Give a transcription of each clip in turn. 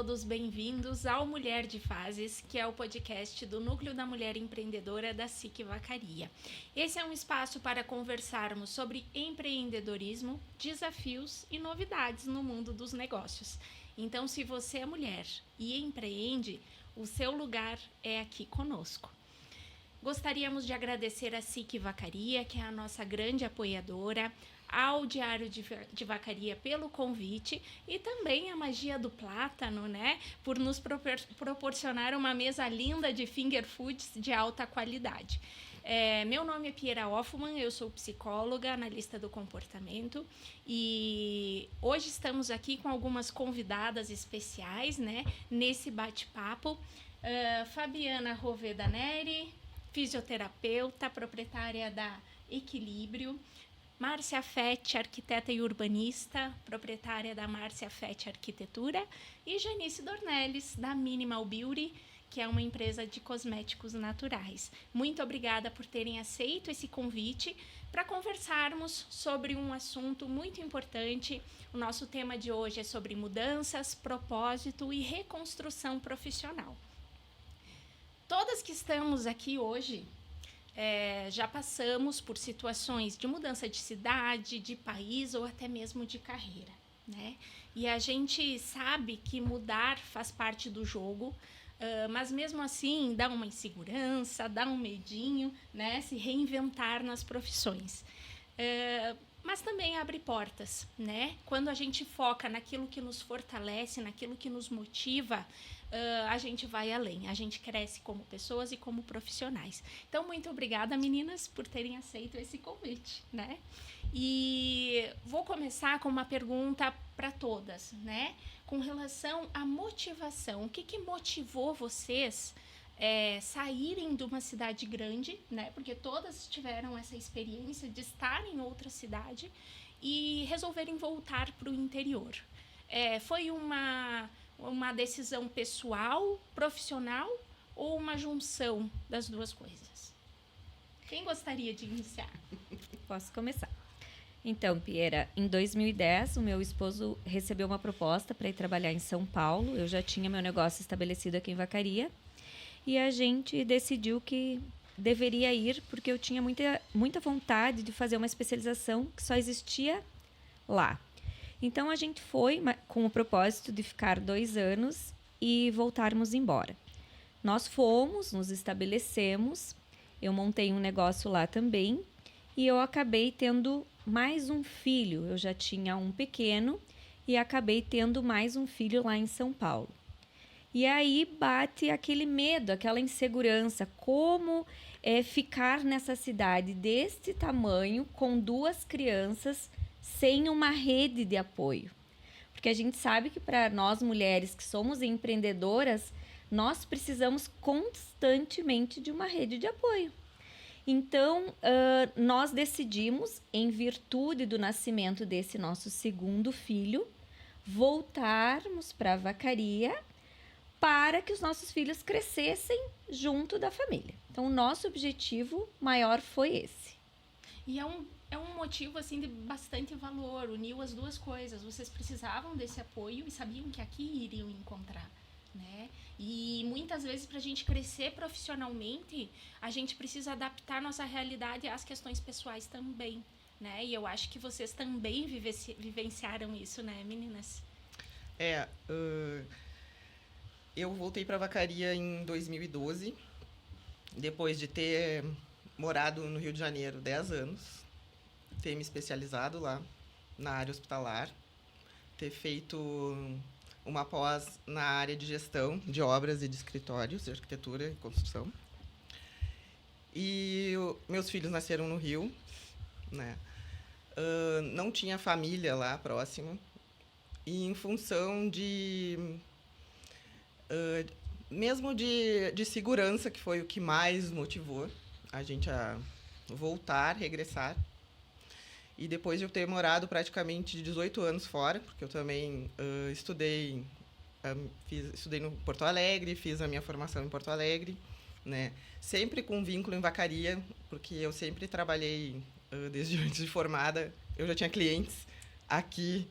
todos bem-vindos ao Mulher de Fases, que é o podcast do Núcleo da Mulher Empreendedora da SIC Vacaria. Esse é um espaço para conversarmos sobre empreendedorismo, desafios e novidades no mundo dos negócios. Então, se você é mulher e empreende, o seu lugar é aqui conosco. Gostaríamos de agradecer a SIC Vacaria, que é a nossa grande apoiadora, ao Diário de Vacaria pelo convite e também a Magia do Plátano, né, por nos proporcionar uma mesa linda de finger foods de alta qualidade. Meu nome é Piera Hoffmann, eu sou psicóloga, analista do comportamento e hoje estamos aqui com algumas convidadas especiais, né, nesse bate-papo. Fabiana Roveda Neri, fisioterapeuta, proprietária da Equilíbrio. Márcia Fett, arquiteta e urbanista, proprietária da Márcia Fett Arquitetura, e Janice Dornelles, da Minimal Beauty, que é uma empresa de cosméticos naturais. Muito obrigada por terem aceito esse convite para conversarmos sobre um assunto muito importante. O nosso tema de hoje é sobre mudanças, propósito e reconstrução profissional. Todas que estamos aqui hoje já passamos por situações de mudança de cidade, de país ou até mesmo de carreira, né? E a gente sabe que mudar faz parte do jogo, mas mesmo assim dá uma insegurança, dá um medinho, né? Se reinventar nas profissões. Mas também abre portas, né? Quando a gente foca naquilo que nos fortalece, naquilo que nos motiva, a gente vai além, a gente cresce como pessoas e como profissionais. Então, muito obrigada, meninas, por terem aceito esse convite, né? E vou começar com uma pergunta para todas, né? Com relação à motivação, o que motivou vocês saírem de uma cidade grande, né? Porque todas tiveram essa experiência de estar em outra cidade e resolverem voltar para o interior. Foi uma decisão pessoal, profissional ou uma junção das duas coisas? Quem gostaria de iniciar? Posso começar. Então, Piera, em 2010, o meu esposo recebeu uma proposta para ir trabalhar em São Paulo. Eu já tinha meu negócio estabelecido aqui em Vacaria. E a gente decidiu que deveria ir porque eu tinha muita vontade de fazer uma especialização que só existia lá. Então, a gente foi com o propósito de ficar 2 anos e voltarmos embora. Nós fomos, nos estabelecemos, eu montei um negócio lá também e eu acabei tendo mais um filho. Eu já tinha um pequeno e acabei tendo mais um filho lá em São Paulo. E aí bate aquele medo, aquela insegurança, como ficar nessa cidade deste tamanho com 2 crianças sem uma rede de apoio. Porque a gente sabe que para nós mulheres que somos empreendedoras, nós precisamos constantemente de uma rede de apoio. Então, nós decidimos, em virtude do nascimento desse nosso segundo filho, voltarmos para a Vacaria para que os nossos filhos crescessem junto da família. Então, o nosso objetivo maior foi esse. E é um motivo assim de bastante valor, uniu as duas coisas. Vocês precisavam desse apoio e sabiam que aqui iriam encontrar, né? E muitas vezes, para a gente crescer profissionalmente, a gente precisa adaptar nossa realidade às questões pessoais também, né? E eu acho que vocês também vivenciaram isso, né, meninas? Eu voltei para Vacaria em 2012, depois de ter morado no Rio de Janeiro 10 anos, ter me especializado lá na área hospitalar, ter feito uma pós na área de gestão de obras e de escritórios, de arquitetura e construção. E meus filhos nasceram no Rio, né? Não tinha família lá próxima, e em função de... mesmo de segurança, que foi o que mais motivou a gente a voltar, regressar. E depois de eu ter morado praticamente 18 anos fora, porque eu também estudei no Porto Alegre, fiz a minha formação em Porto Alegre, né? Sempre com vínculo em Vacaria, porque eu sempre trabalhei desde antes de formada. Eu já tinha clientes aqui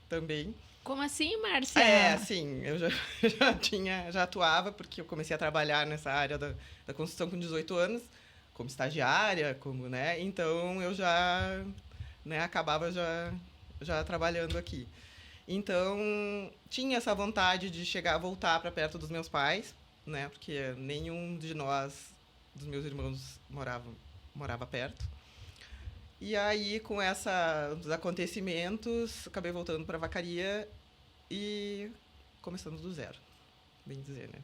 também. Como assim, Márcia? Sim, eu já atuava, porque eu comecei a trabalhar nessa área da construção com 18 anos, como estagiária, né? Então, eu já, né, acabava já trabalhando aqui. Então, tinha essa vontade de voltar para perto dos meus pais, né? Porque nenhum de nós, dos meus irmãos, morava perto. E aí, com os acontecimentos, acabei voltando para Vacaria e começando do zero, bem dizer, né?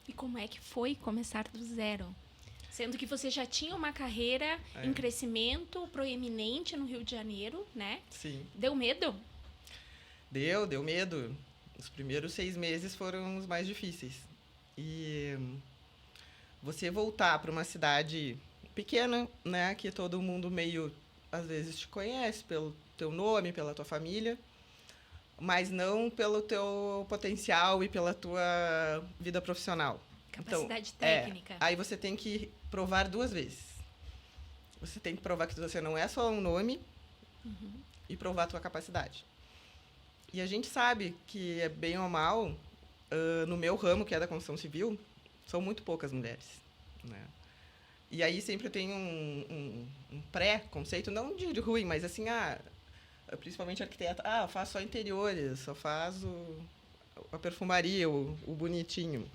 E como é que foi começar do zero? Sendo que você já tinha uma carreira em crescimento proeminente no Rio de Janeiro, né? Sim. Deu medo? Deu medo. Os primeiros 6 meses foram os mais difíceis. E você voltar para uma cidade pequena, né, que todo mundo meio, às vezes, te conhece pelo teu nome, pela tua família, mas não pelo teu potencial e pela tua vida profissional. Capacidade técnica. Aí você tem que provar 2 vezes. Você tem que provar que você não é só um nome e provar a tua capacidade. E a gente sabe que, bem ou mal, no meu ramo, que é da construção civil, são muito poucas mulheres, né? E aí sempre tem um pré-conceito, não de ruim, mas assim, principalmente arquiteto, faz só interiores, só faz a perfumaria, o bonitinho,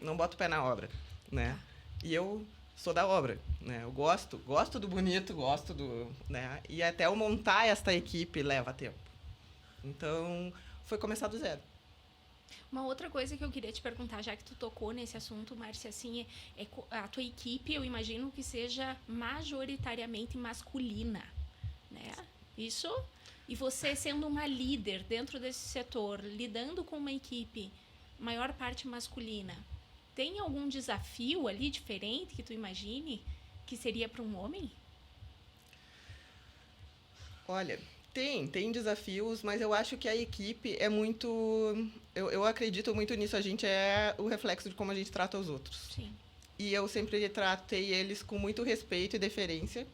não bota o pé na obra, né? E eu sou da obra, né? Eu gosto do bonito, né? E até eu montar esta equipe leva tempo. Então, foi começar do zero. Uma outra coisa que eu queria te perguntar, já que tu tocou nesse assunto, Márcia, assim, a tua equipe, eu imagino que seja majoritariamente masculina, né? Isso? E você sendo uma líder dentro desse setor, lidando com uma equipe, maior parte masculina, tem algum desafio ali diferente que tu imagine que seria para um homem? Olha, tem desafios, mas eu acho que a equipe é muito... Eu acredito muito nisso, a gente é o reflexo de como a gente trata os outros. Sim. E eu sempre tratei eles com muito respeito e deferência,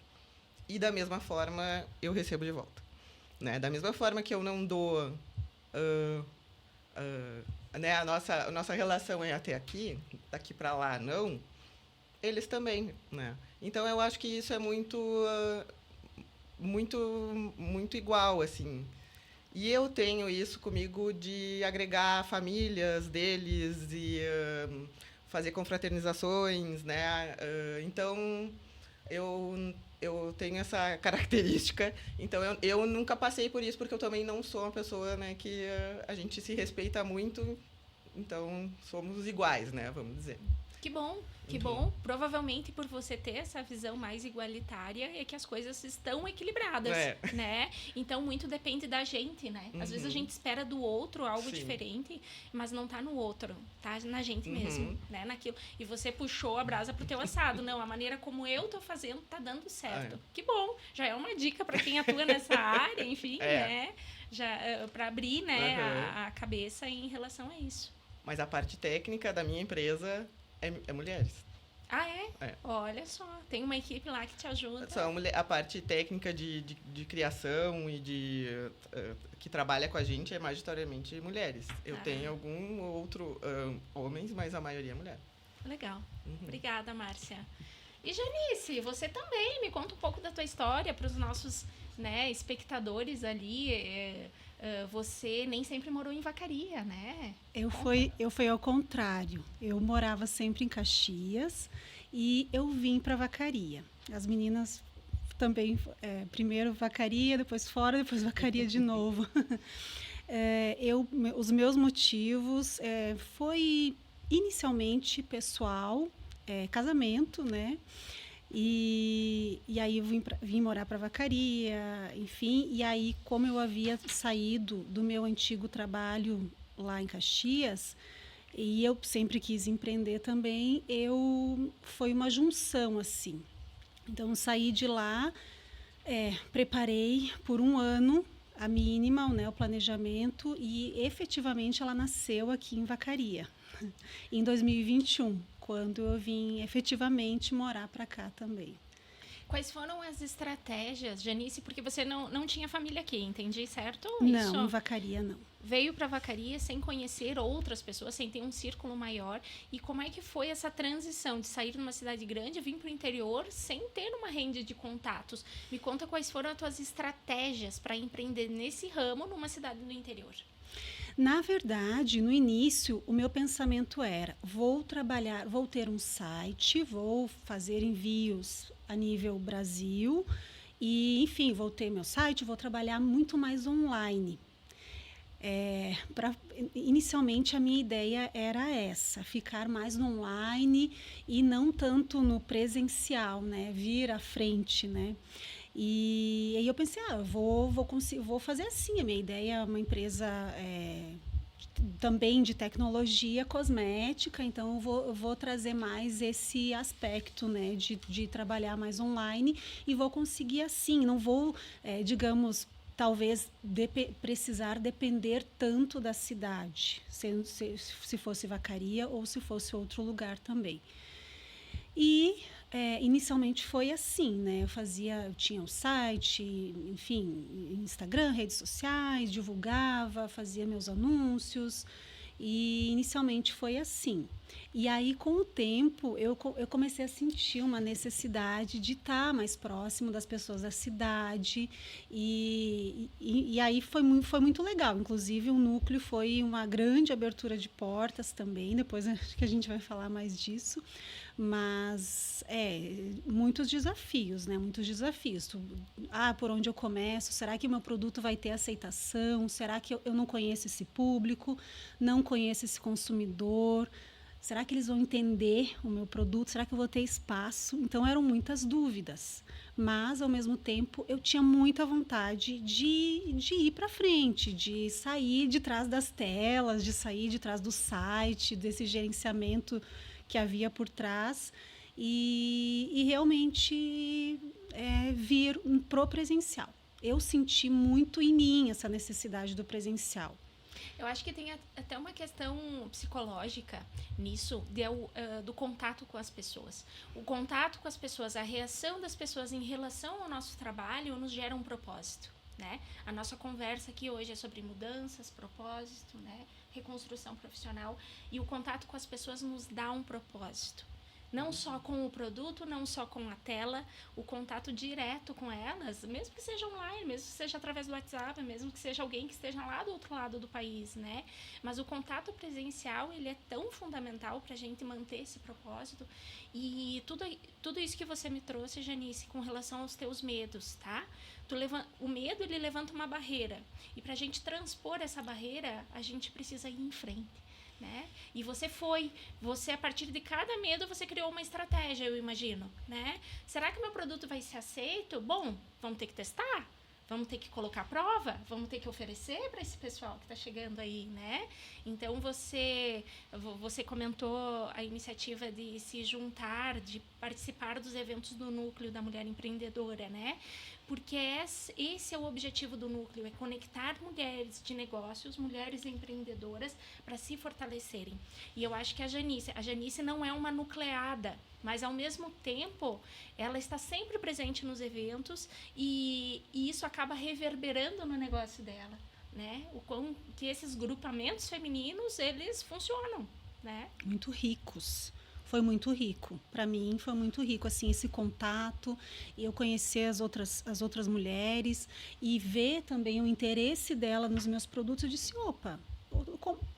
e da mesma forma eu recebo de volta, né? Da mesma forma que eu não dou... né, a nossa relação é até aqui, daqui para lá não, eles também, né? Então, eu acho que isso é muito igual, assim. E eu tenho isso comigo de agregar famílias deles e fazer confraternizações, né? Então, eu tenho essa característica. Então, eu nunca passei por isso, porque eu também não sou uma pessoa, né, que a gente se respeita muito. Então, somos iguais, né? Vamos dizer. Que bom, que bom. Provavelmente por você ter essa visão mais igualitária é que as coisas estão equilibradas, né? Então, muito depende da gente, né? Às vezes a gente espera do outro algo diferente, mas não tá no outro, tá na gente mesmo, né? Naquilo. E você puxou a brasa pro teu assado. Não, a maneira como eu tô fazendo tá dando certo. Que bom, já é uma dica para quem atua nessa área, enfim, né? Já, para abrir, né, a cabeça em relação a isso. Mas a parte técnica da minha empresa é mulheres. Ah, é? Olha só, tem uma equipe lá que te ajuda. A parte técnica de criação e que trabalha com a gente é majoritariamente mulheres. Eu tenho algum outro homens, mas a maioria é mulher. Legal. Obrigada, Márcia. E Janice, você também me conta um pouco da tua história para os nossos, né, espectadores ali. Você nem sempre morou em Vacaria, né? Eu fui ao contrário. Eu morava sempre em Caxias e eu vim para Vacaria. As meninas também, primeiro Vacaria, depois fora, depois Vacaria de novo. Os meus motivos foi inicialmente pessoal, casamento, né? E aí eu vim morar para Vacaria, enfim. E aí, como eu havia saído do meu antigo trabalho lá em Caxias, e eu sempre quis empreender também, foi uma junção, assim. Então, saí de lá, preparei por 1 ano a mínima, né, o planejamento, e efetivamente ela nasceu aqui em Vacaria, em 2021. Quando eu vim efetivamente morar para cá também. quais foram as estratégias, Janice? Porque você não tinha família aqui, entendi, certo? Não, em Vacaria não. Veio para Vacaria sem conhecer outras pessoas, sem ter um círculo maior. E como é que foi essa transição de sair de uma cidade grande, vir para o interior, sem ter uma rede de contatos? Me conta quais foram as tuas estratégias para empreender nesse ramo numa cidade do interior. Na verdade, no início, o meu pensamento era: vou ter um site, vou fazer envios a nível Brasil e, enfim, vou ter meu site, vou trabalhar muito mais online. Inicialmente, a minha ideia era essa: ficar mais no online e não tanto no presencial, né? Vir à frente, né? E aí eu pensei, vou fazer assim. A minha ideia é uma empresa também de tecnologia cosmética, então eu vou trazer mais esse aspecto, né, de trabalhar mais online, e vou conseguir assim. Não vou, digamos, talvez precisar depender tanto da cidade, se fosse Vacaria ou se fosse outro lugar também. E inicialmente foi assim, né? Eu tinha um site, enfim, Instagram, redes sociais, divulgava, fazia meus anúncios, e inicialmente foi assim. E aí, com o tempo, eu comecei a sentir uma necessidade de estar mais próximo das pessoas da cidade, e aí foi muito legal. Inclusive, o núcleo foi uma grande abertura de portas também, depois acho que a gente vai falar mais disso. Mas muitos desafios, né? Muitos desafios. Por onde eu começo? Será que o meu produto vai ter aceitação? Será que eu não conheço esse público? Não conheço esse consumidor? Será que eles vão entender o meu produto? Será que eu vou ter espaço? Então, eram muitas dúvidas. Mas, ao mesmo tempo, eu tinha muita vontade de ir para frente, de sair de trás das telas, de sair de trás do site, desse gerenciamento que havia por trás, e realmente vir pro presencial. Eu senti muito em mim essa necessidade do presencial. Eu acho que tem até uma questão psicológica nisso, do contato com as pessoas. O contato com as pessoas, a reação das pessoas em relação ao nosso trabalho nos gera um propósito, né? A nossa conversa aqui hoje é sobre mudanças, propósito, né? Reconstrução profissional, e o contato com as pessoas nos dá um propósito. Não só com o produto, não só com a tela, o contato direto com elas, mesmo que seja online, mesmo que seja através do WhatsApp, mesmo que seja alguém que esteja lá do outro lado do país, né? Mas o contato presencial, ele é tão fundamental para a gente manter esse propósito. E tudo isso que você me trouxe, Janice, com relação aos teus medos, tá? O medo, ele levanta uma barreira. E para a gente transpor essa barreira, a gente precisa ir em frente. Né? E você a partir de cada medo, você criou uma estratégia, eu imagino, né? Será que o meu produto vai ser aceito? Bom, vamos ter que testar, vamos ter que colocar à prova, vamos ter que oferecer para esse pessoal que está chegando aí, né? Então, você comentou a iniciativa de se juntar, de participar dos eventos do Núcleo da Mulher Empreendedora, né? Porque esse é o objetivo do núcleo, é conectar mulheres de negócios, mulheres empreendedoras, para se fortalecerem. E eu acho que a Janice não é uma nucleada, mas ao mesmo tempo ela está sempre presente nos eventos, e isso acaba reverberando no negócio dela, né? Que esses grupamentos femininos, eles funcionam, né? Muito ricos. Foi muito rico. Para mim, foi muito rico, assim, esse contato, e eu conhecer as outras mulheres e ver também o interesse dela nos meus produtos. Eu disse, opa,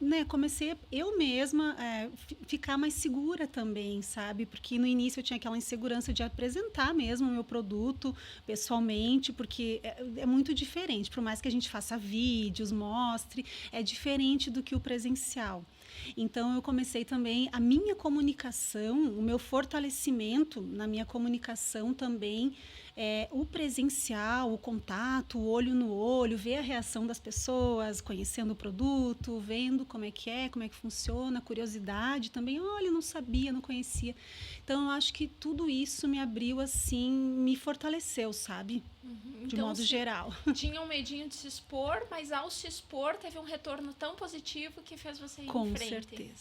né, comecei eu mesma ficar mais segura também, sabe? Porque no início eu tinha aquela insegurança de apresentar mesmo o meu produto pessoalmente, porque é muito diferente. Por mais que a gente faça vídeos, mostre, é diferente do que o presencial. Então, eu comecei também a minha comunicação, o meu fortalecimento na minha comunicação também, o presencial, o contato, o olho no olho, ver a reação das pessoas, conhecendo o produto, vendo como é que funciona, curiosidade também. Olha, não sabia, não conhecia. Então, eu acho que tudo isso me abriu, assim, me fortaleceu, sabe? De modo geral. Tinha um medinho de se expor, mas ao se expor teve um retorno tão positivo que fez você ir em frente.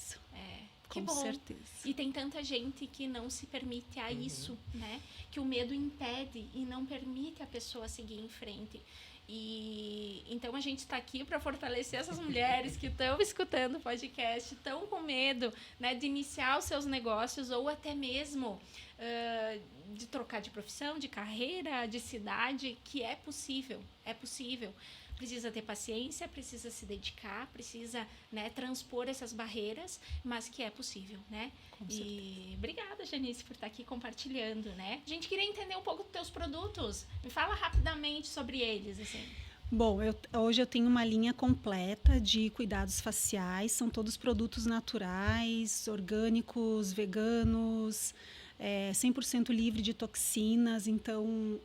Que Com bom. certeza. E tem tanta gente que não se permite a isso, né? Que o medo impede e não permite a pessoa seguir em frente. E então a gente está aqui para fortalecer essas mulheres que estão escutando o podcast, estão com medo, né, de iniciar os seus negócios ou até mesmo de trocar de profissão, de carreira, de cidade, que é possível, é possível. Precisa ter paciência, precisa se dedicar, precisa, né, transpor essas barreiras, mas que é possível, né? Com certeza. E obrigada, Janice, por estar aqui compartilhando, né? A gente queria entender um pouco dos teus produtos. Me fala rapidamente sobre eles, assim. Bom, hoje eu tenho uma linha completa de cuidados faciais. São todos produtos naturais, orgânicos, veganos, 100% livre de toxinas. Então,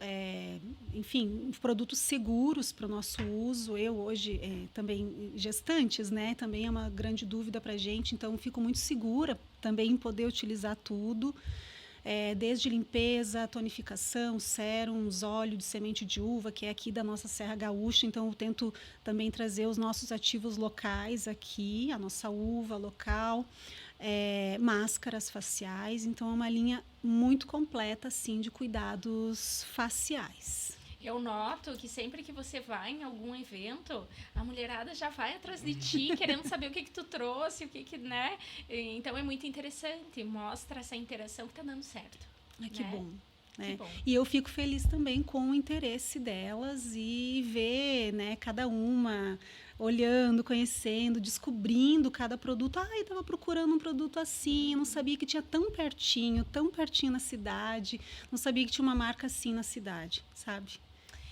enfim, produtos seguros para o nosso uso. Eu hoje também gestantes, né? Também é uma grande dúvida para a gente. Então, fico muito segura também em poder utilizar tudo. Desde limpeza, tonificação, sérums, óleo de semente de uva, que é aqui da nossa Serra Gaúcha. Então, eu tento também trazer os nossos ativos locais aqui, a nossa uva local, máscaras faciais. Então, é uma linha muito completa, assim, de cuidados faciais. Eu noto que sempre que você vai em algum evento, a mulherada já vai atrás de ti, querendo saber o que tu trouxe, né? Então é muito interessante, mostra essa interação que tá dando certo. Que né? bom. Que bom. E eu fico feliz também com o interesse delas e ver, né, cada uma olhando, conhecendo, descobrindo cada produto. Eu estava procurando um produto assim, não sabia que tinha tão pertinho na cidade, não sabia que tinha uma marca assim na cidade, sabe?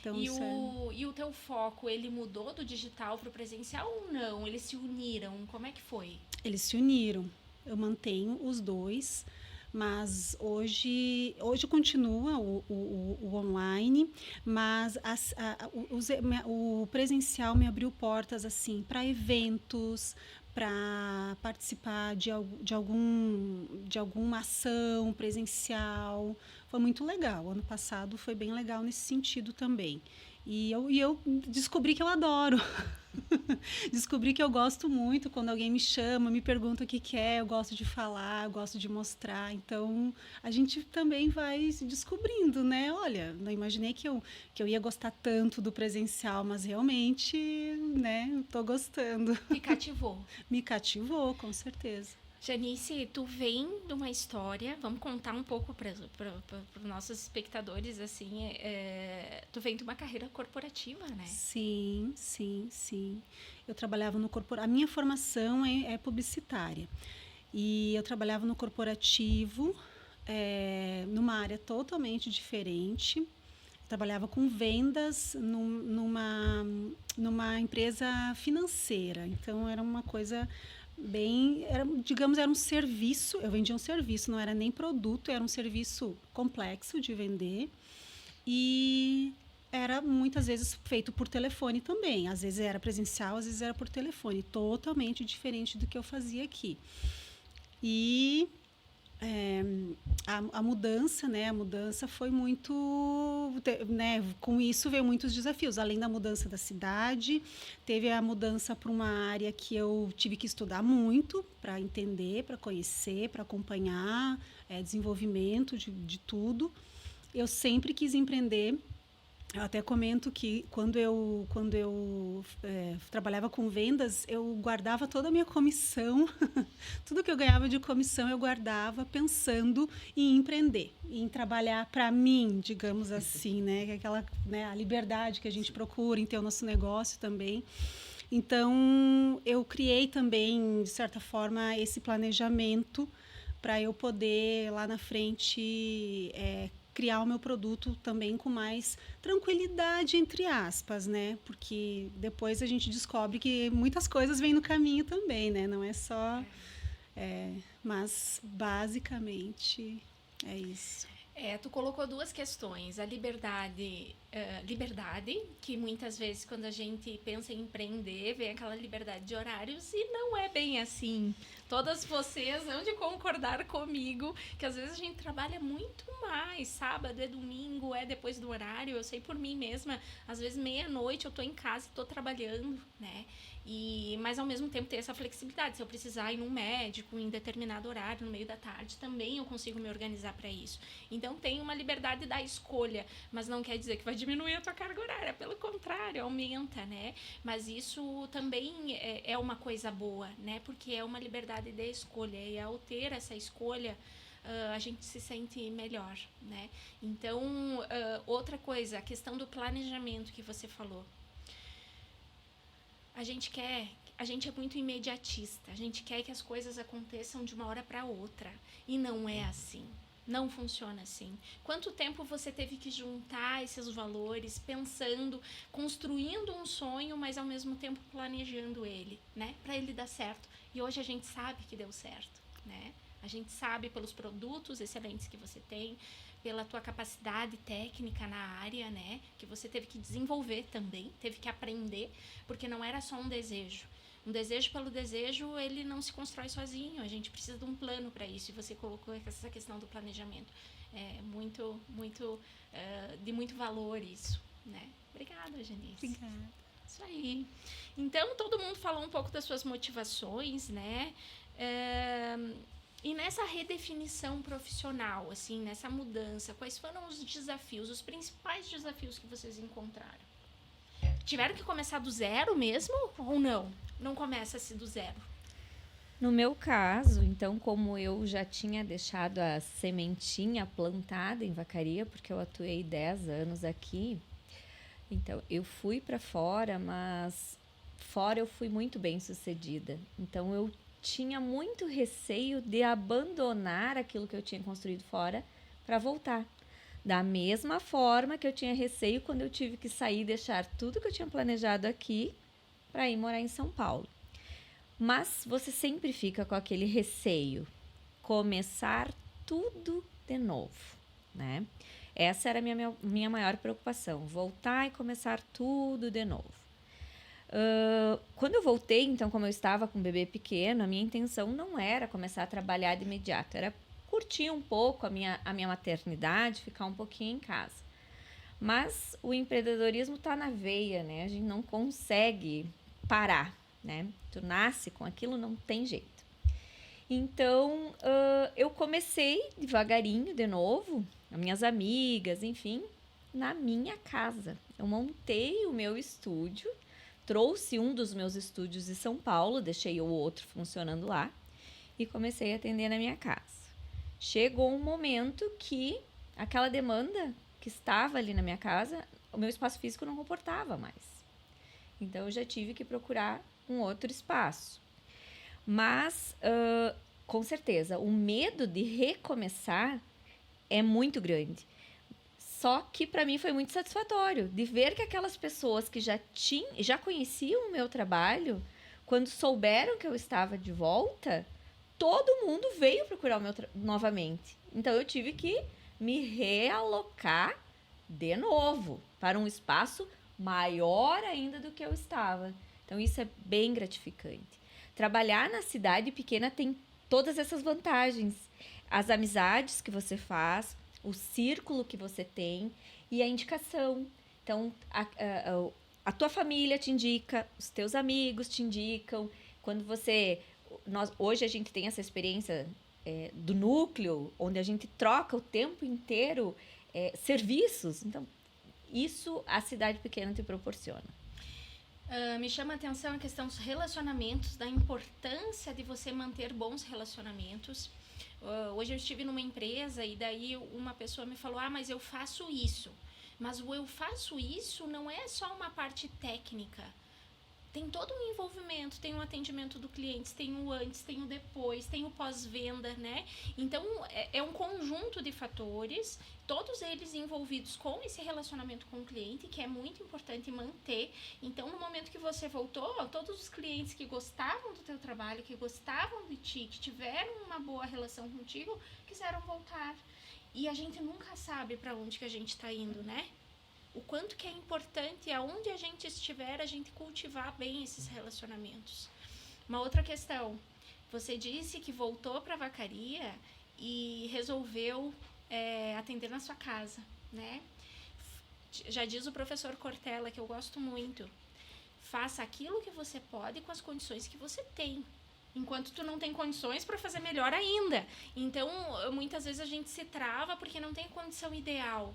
Então, E o teu foco, ele mudou do digital para o presencial ou não? Eles se uniram? Como é que foi? Eles se uniram. Eu mantenho os dois, mas hoje continua o online, mas o presencial me abriu portas assim para eventos, para participar de alguma ação presencial. Foi muito legal. Ano passado foi bem legal nesse sentido também. E eu descobri que eu adoro. Descobri que eu gosto muito quando alguém me chama, me pergunta o que é, eu gosto de falar, eu gosto de mostrar. Então, a gente também vai se descobrindo, né? Olha, não imaginei que eu ia gostar tanto do presencial, mas realmente, né, estou gostando. Me cativou. Me cativou, com certeza. Janice, tu vem de uma história, vamos contar um pouco para os nossos espectadores, assim, tu vem de uma carreira corporativa, né? Sim. Eu trabalhava no corporativo, a minha formação é publicitária, e eu trabalhava no corporativo, numa área totalmente diferente. Eu trabalhava com vendas numa empresa financeira, então era uma coisa... era um serviço, eu vendia um serviço, não era nem produto, era um serviço complexo de vender e era muitas vezes feito por telefone também, às vezes era presencial, às vezes era por telefone, totalmente diferente do que eu fazia aqui. E a mudança, né? A mudança foi muito, né? Com isso veio muitos desafios. Além da mudança da cidade, teve a mudança para uma área que eu tive que estudar muito para entender, para conhecer, para acompanhar, desenvolvimento de tudo. Eu sempre quis empreender. Eu até comento que quando eu trabalhava com vendas, eu guardava toda a minha comissão, tudo que eu ganhava de comissão eu guardava pensando em empreender, em trabalhar para mim, digamos assim, né? Aquela, né, a liberdade que a gente procura em ter o nosso negócio também. Então, eu criei também, de certa forma, esse planejamento para eu poder, lá na frente, criar o meu produto também com mais tranquilidade, entre aspas, né? Porque depois a gente descobre que muitas coisas vêm no caminho também, né? Não é só... mas, basicamente, é isso. Tu colocou duas questões. A liberdade, que muitas vezes quando a gente pensa em empreender, vem aquela liberdade de horários e não é bem assim. Todas vocês hão de concordar comigo que às vezes a gente trabalha muito mais. Sábado é domingo, é depois do horário. Eu sei por mim mesma, às vezes meia-noite eu tô em casa e tô trabalhando, né? Mas ao mesmo tempo ter essa flexibilidade. Se eu precisar ir num médico em determinado horário, no meio da tarde, também eu consigo me organizar para isso. Então tem uma liberdade da escolha, mas não quer dizer que vai diminuir a tua carga horária, pelo contrário, aumenta, né? Mas isso também é uma coisa boa, né? Porque é uma liberdade de escolha, e ao ter essa escolha, a gente se sente melhor, né? Então, outra coisa, a questão do planejamento que você falou. A gente é muito imediatista, a gente quer que as coisas aconteçam de uma hora para outra, e não é assim. Não funciona assim. Quanto tempo você teve que juntar esses valores, pensando, construindo um sonho, mas ao mesmo tempo planejando ele, né? Para ele dar certo. E hoje a gente sabe que deu certo, né? A gente sabe pelos produtos excelentes que você tem, pela tua capacidade técnica na área, né? Que você teve que desenvolver também, teve que aprender, porque não era só um desejo. Um desejo pelo desejo, ele não se constrói sozinho. A gente precisa de um plano para isso. E você colocou essa questão do planejamento. É de muito valor isso, né? Obrigada, Janice. Obrigada. Isso aí. Então, todo mundo falou um pouco das suas motivações, né? E nessa redefinição profissional, assim, nessa mudança, quais foram os desafios, os principais desafios que vocês encontraram? Tiveram que começar do zero mesmo ou não? Não começa-se do zero? No meu caso, então, como eu já tinha deixado a sementinha plantada em Vacaria, porque eu atuei 10 anos aqui, então eu fui para fora, mas fora eu fui muito bem sucedida. Então eu tinha muito receio de abandonar aquilo que eu tinha construído fora para voltar. Da mesma forma que eu tinha receio quando eu tive que sair e deixar tudo que eu tinha planejado aqui para ir morar em São Paulo. Mas você sempre fica com aquele receio, começar tudo de novo, né? Essa era a minha maior preocupação, voltar e começar tudo de novo. Quando eu voltei, então, como eu estava com um bebê pequeno, a minha intenção não era começar a trabalhar de imediato, era curtir um pouco a minha maternidade, ficar um pouquinho em casa. Mas o empreendedorismo está na veia, né? A gente não consegue parar, né? Tu nasce com aquilo, não tem jeito. Então, eu comecei devagarinho de novo, as minhas amigas, enfim, na minha casa. Eu montei o meu estúdio, trouxe um dos meus estúdios de São Paulo, deixei o outro funcionando lá e comecei a atender na minha casa. Chegou um momento que aquela demanda que estava ali na minha casa, o meu espaço físico não comportava mais. Então, eu já tive que procurar um outro espaço. Mas, com certeza, o medo de recomeçar é muito grande. Só que para mim foi muito satisfatório de ver que aquelas pessoas que já conheciam o meu trabalho, quando souberam que eu estava de volta, todo mundo veio procurar o meu novamente. Então eu tive que me realocar de novo para um espaço maior ainda do que eu estava. Então isso é bem gratificante. Trabalhar na cidade pequena tem todas essas vantagens. As amizades que você faz, o círculo que você tem e a indicação. Então, a tua família te indica, os teus amigos te indicam. Quando hoje a gente tem essa experiência do núcleo, onde a gente troca o tempo inteiro serviços. Então, isso a cidade pequena te proporciona. Me chama a atenção a questão dos relacionamentos, da importância de você manter bons relacionamentos. Hoje eu estive numa empresa e daí uma pessoa me falou, mas eu faço isso. Mas o eu faço isso não é só uma parte técnica. Tem todo um envolvimento, tem o atendimento do cliente, tem o antes, tem o depois, tem o pós-venda, né? Então, é um conjunto de fatores, todos eles envolvidos com esse relacionamento com o cliente, que é muito importante manter. Então, no momento que você voltou, todos os clientes que gostavam do teu trabalho, que gostavam de ti, que tiveram uma boa relação contigo, quiseram voltar. E a gente nunca sabe para onde que a gente está indo, né? O quanto que é importante, aonde a gente estiver, a gente cultivar bem esses relacionamentos. Uma outra questão, você disse que voltou para a vacaria e resolveu atender na sua casa, né? Já diz o professor Cortella, que eu gosto muito, faça aquilo que você pode com as condições que você tem. Enquanto tu não tem condições para fazer melhor ainda. Então, muitas vezes a gente se trava porque não tem condição ideal.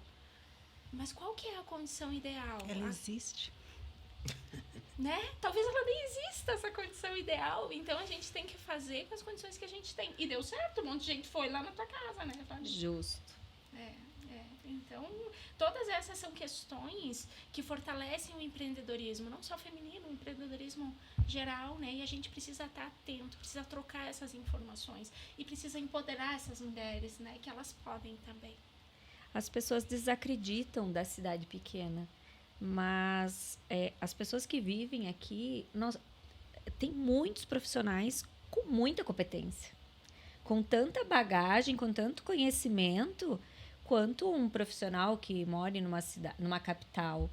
Mas qual que é a condição ideal? Ela existe. Né? Talvez ela nem exista, essa condição ideal. Então, a gente tem que fazer com as condições que a gente tem. E deu certo, um monte de gente foi lá na tua casa, né, Fabi? Justo. Então, todas essas são questões que fortalecem o empreendedorismo, não só feminino, o empreendedorismo geral, né? E a gente precisa estar atento, precisa trocar essas informações e precisa empoderar essas mulheres, né? Que elas podem também. As pessoas desacreditam da cidade pequena, mas as pessoas que vivem aqui, tem muitos profissionais com muita competência, com tanta bagagem, com tanto conhecimento, quanto um profissional que mora numa capital.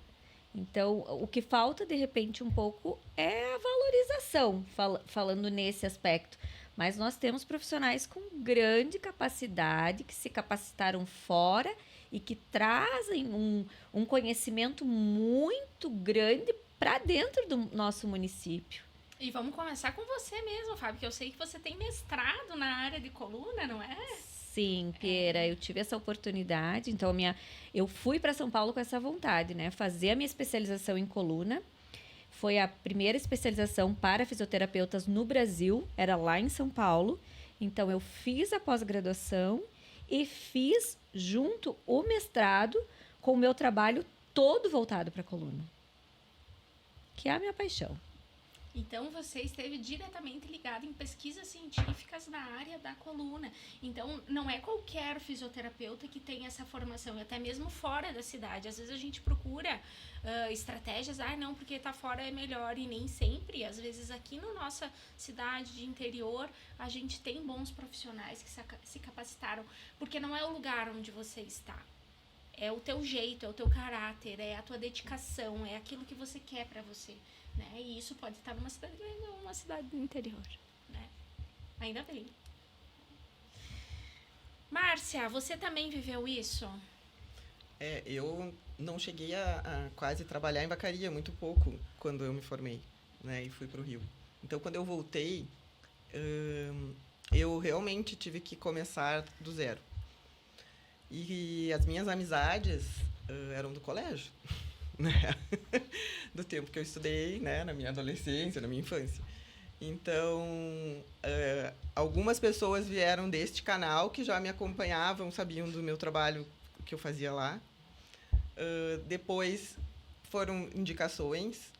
Então, o que falta, de repente, um pouco é a valorização, falando nesse aspecto. Mas nós temos profissionais com grande capacidade, que se capacitaram fora e que trazem um conhecimento muito grande para dentro do nosso município. E vamos começar com você mesmo, Fábio, que eu sei que você tem mestrado na área de coluna, não é? Sim, Piera, eu tive essa oportunidade, então eu fui para São Paulo com essa vontade, né? Fazer a minha especialização em coluna. Foi a primeira especialização para fisioterapeutas no Brasil, era lá em São Paulo. Então, eu fiz a pós-graduação e fiz junto o mestrado com o meu trabalho todo voltado para a coluna, que é a minha paixão. Então, você esteve diretamente ligado em pesquisas científicas na área da coluna. Então, não é qualquer fisioterapeuta que tem essa formação, até mesmo fora da cidade. Às vezes a gente procura estratégias, não, porque tá fora é melhor, e nem sempre. Às vezes aqui na nossa cidade de interior, a gente tem bons profissionais que se capacitaram, porque não é o lugar onde você está. É o teu jeito, é o teu caráter, é a tua dedicação, é aquilo que você quer para você. Né? E isso pode estar numa cidade grande ou numa cidade do interior, né? Ainda bem. Márcia, você também viveu isso? Eu não cheguei a quase trabalhar em vacaria, muito pouco, quando eu me formei, né? E fui para o Rio. Então, quando eu voltei, eu realmente tive que começar do zero. E as minhas amizades eram do colégio. Né? Do tempo que eu estudei, né? Na minha adolescência, na minha infância. Então, algumas pessoas vieram deste canal que já me acompanhavam, sabiam do meu trabalho que eu fazia lá. Depois foram indicações.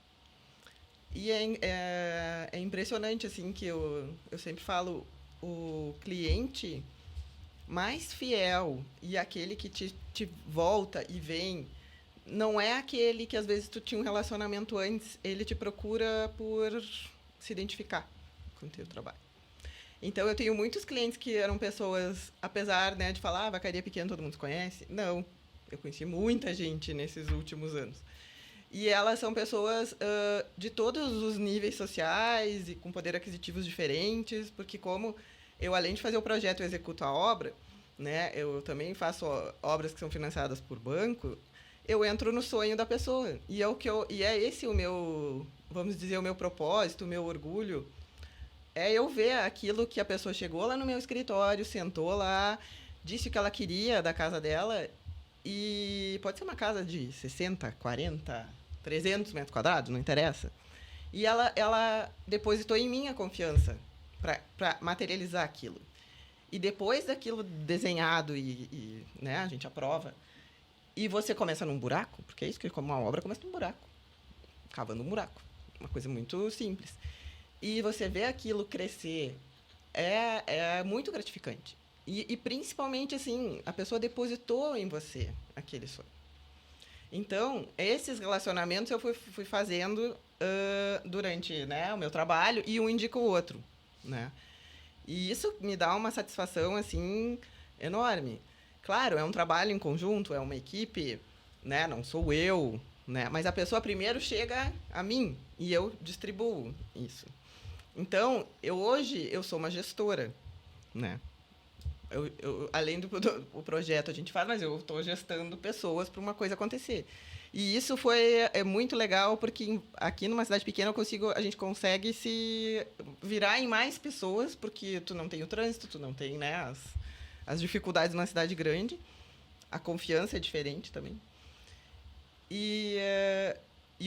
E é impressionante, assim, que eu sempre falo, o cliente mais fiel e aquele que te volta e vem, não é aquele que às vezes tu tinha um relacionamento antes, ele te procura por se identificar com o teu trabalho. Então, eu tenho muitos clientes que eram pessoas, apesar, né, de falar, vacaria pequena todo mundo se conhece. Não, eu conheci muita gente nesses últimos anos. E elas são pessoas de todos os níveis sociais e com poder aquisitivos diferentes, porque como eu, além de fazer o projeto, eu executo a obra, né, eu também faço obras que são financiadas por banco, eu entro no sonho da pessoa. E é esse o meu, vamos dizer, o meu propósito, o meu orgulho. É eu ver aquilo que a pessoa chegou lá no meu escritório, sentou lá, disse o que ela queria da casa dela. E pode ser uma casa de 60, 40, 300 metros quadrados, não interessa. E ela depositou em mim a confiança para materializar aquilo. E depois daquilo desenhado né, a gente aprova, e você começa num buraco, porque é isso que como uma obra começa num buraco, cavando um buraco, uma coisa muito simples. E você vê aquilo crescer, é muito gratificante. E principalmente, assim, a pessoa depositou em você aquele sonho. Então, esses relacionamentos eu fui fazendo durante, né, o meu trabalho, e um indica o outro, né? E isso me dá uma satisfação, assim, enorme. Claro, é um trabalho em conjunto, é uma equipe, né? Não sou eu, né? Mas a pessoa primeiro chega a mim e eu distribuo isso. Então, hoje eu sou uma gestora, né? Além do o projeto a gente faz, mas eu estou gestando pessoas para uma coisa acontecer. E isso é muito legal, porque aqui numa cidade pequena a gente consegue se virar em mais pessoas, porque tu não tem o trânsito, tu não tem, né, as dificuldades de uma cidade grande. A confiança é diferente também. E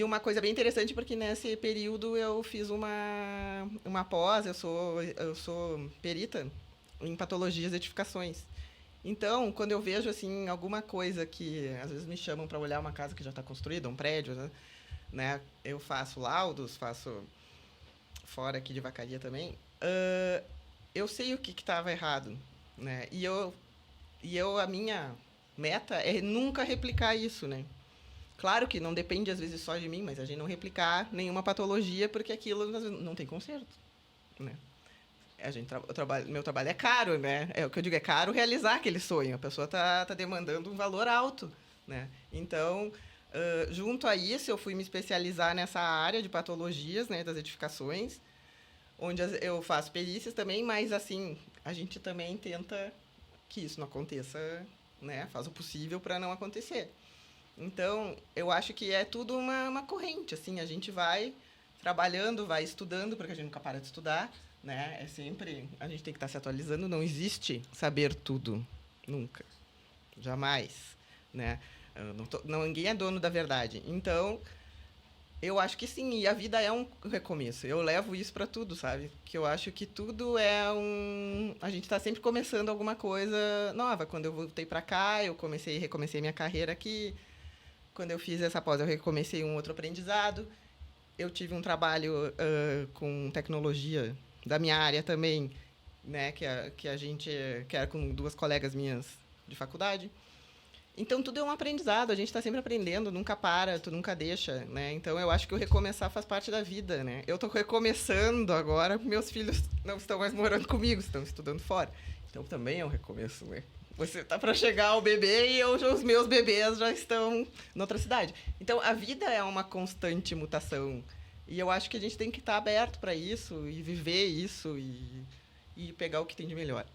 uma coisa bem interessante, porque nesse período eu fiz uma pós, eu sou perita em patologias e edificações. Então, quando eu vejo assim alguma coisa que às vezes me chamam para olhar uma casa que já está construída, um prédio, né? Eu faço laudos, faço fora aqui de Vacaria também. Eu sei o que estava errado, né? E a minha meta é nunca replicar isso, né? Claro que não depende às vezes só de mim, mas a gente não replicar nenhuma patologia, porque aquilo não tem conserto, né? Meu trabalho é caro, né? É o que eu digo, é caro realizar aquele sonho. A pessoa tá demandando um valor alto, né? Então, junto a isso, eu fui me especializar nessa área de patologias, né, das edificações, onde eu faço perícias também, mas assim, a gente também tenta que isso não aconteça, né? Faz o possível para não acontecer. Então, eu acho que é tudo uma corrente, assim, a gente vai trabalhando, vai estudando, porque a gente nunca para de estudar, né? É sempre, a gente tem que estar se atualizando, não existe saber tudo, nunca, jamais, né? Ninguém é dono da verdade. Então, eu acho que sim, e a vida é um recomeço. Eu levo isso para tudo, sabe? Que eu acho que tudo é a gente está sempre começando alguma coisa nova. Quando eu voltei para cá, eu recomecei minha carreira aqui. Quando eu fiz essa pós, eu recomecei um outro aprendizado. Eu tive um trabalho com tecnologia da minha área também, né, que era com 2 colegas minhas de faculdade. Então, tudo é um aprendizado, a gente está sempre aprendendo, nunca para, tu nunca deixa, né? Então, eu acho que o recomeçar faz parte da vida, né? Eu estou recomeçando agora, meus filhos não estão mais morando comigo, estão estudando fora. Então, também é um recomeço, né? Você tá para chegar ao bebê e os meus bebês já estão em outra cidade. Então, a vida é uma constante mutação. E eu acho que a gente tem que estar aberto para isso e viver isso e pegar o que tem de melhor.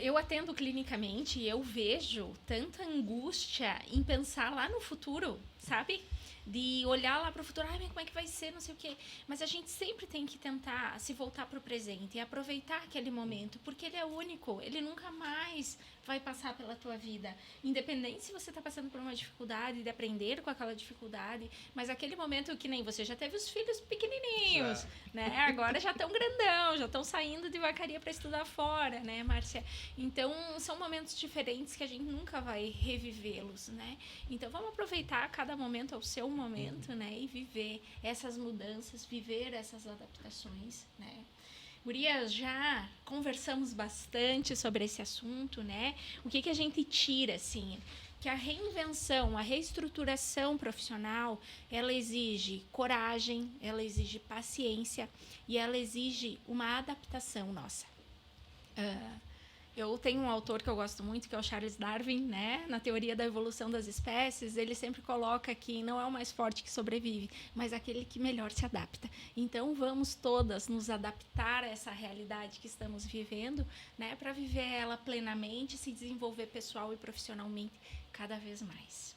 Eu atendo clinicamente e eu vejo tanta angústia em pensar lá no futuro, sabe? De olhar lá para o futuro, como é que vai ser, não sei o quê. Mas a gente sempre tem que tentar se voltar para o presente e aproveitar aquele momento, porque ele é único, ele nunca mais vai passar pela tua vida. Independente se você está passando por uma dificuldade, de aprender com aquela dificuldade, mas aquele momento que nem você já teve os filhos pequenininhos, né? Agora já estão grandão, já estão saindo de Vacaria para estudar fora, né, Márcia? Então, são momentos diferentes que a gente nunca vai revivê-los, né? Então, vamos aproveitar cada momento ao seu momento, né? E viver essas mudanças, viver essas adaptações, né? Gurias, já conversamos bastante sobre esse assunto, né? O que a gente tira, assim? Que a reinvenção, a reestruturação profissional, ela exige coragem, ela exige paciência e ela exige uma adaptação nossa. Eu tenho um autor que eu gosto muito, que é o Charles Darwin, né? Na teoria da evolução das espécies, ele sempre coloca que não é o mais forte que sobrevive, mas aquele que melhor se adapta. Então, vamos todas nos adaptar a essa realidade que estamos vivendo, né? Para viver ela plenamente, se desenvolver pessoal e profissionalmente cada vez mais.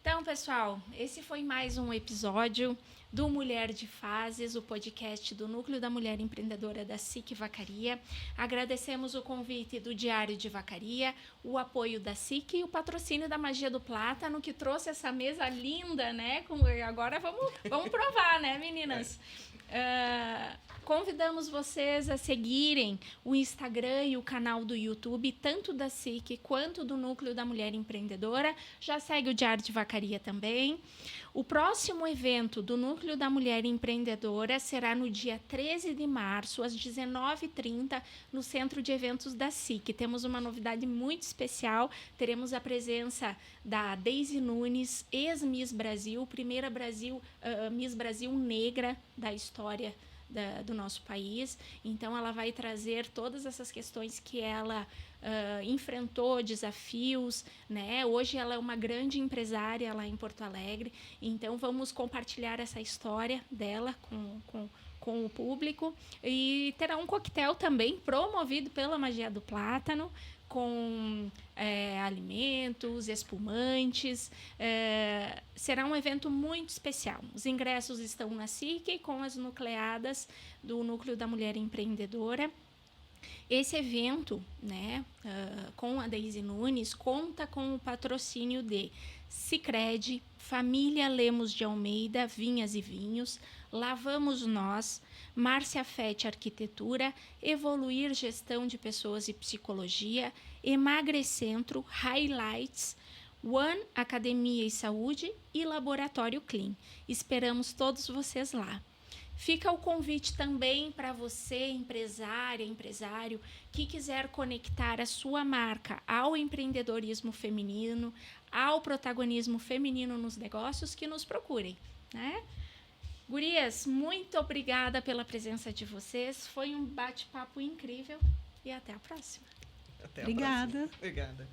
Então, pessoal, esse foi mais um episódio do Mulher de Fases, o podcast do Núcleo da Mulher Empreendedora da SIC Vacaria. Agradecemos o convite do Diário de Vacaria, o apoio da SIC e o patrocínio da Magia do Plátano, que trouxe essa mesa linda, né? Agora vamos provar, né, meninas? Convidamos vocês a seguirem o Instagram e o canal do YouTube, tanto da SIC quanto do Núcleo da Mulher Empreendedora. Já segue o Diário de Vacaria também. O próximo evento do Núcleo da Mulher Empreendedora será no dia 13 de março, às 19h30, no Centro de Eventos da SIC. Temos uma novidade muito especial. Teremos a presença da Deise Nunes, ex-Miss Brasil, primeira Miss Brasil negra da história do nosso país. Então, ela vai trazer todas essas questões que ela enfrentou desafios, né? Hoje ela é uma grande empresária lá em Porto Alegre, então vamos compartilhar essa história dela com o público, e terá um coquetel também promovido pela Magia do Plátano, com alimentos, espumantes. Será um evento muito especial. Os ingressos estão na SIC com as nucleadas do Núcleo da Mulher Empreendedora. Esse evento, né, com a Deise Nunes, conta com o patrocínio de Sicredi, Família Lemos de Almeida, Vinhas e Vinhos, Lavamos Nós, Márcia Fete Arquitetura, Evoluir Gestão de Pessoas e Psicologia, Emagrecentro, Highlights, One Academia e Saúde e Laboratório Clean. Esperamos todos vocês lá. Fica o convite também para você, empresária, empresário, que quiser conectar a sua marca ao empreendedorismo feminino, ao protagonismo feminino nos negócios, que nos procurem, né? Gurias, muito obrigada pela presença de vocês. Foi um bate-papo incrível e até a próxima. Até a Obrigada. próxima. Obrigada.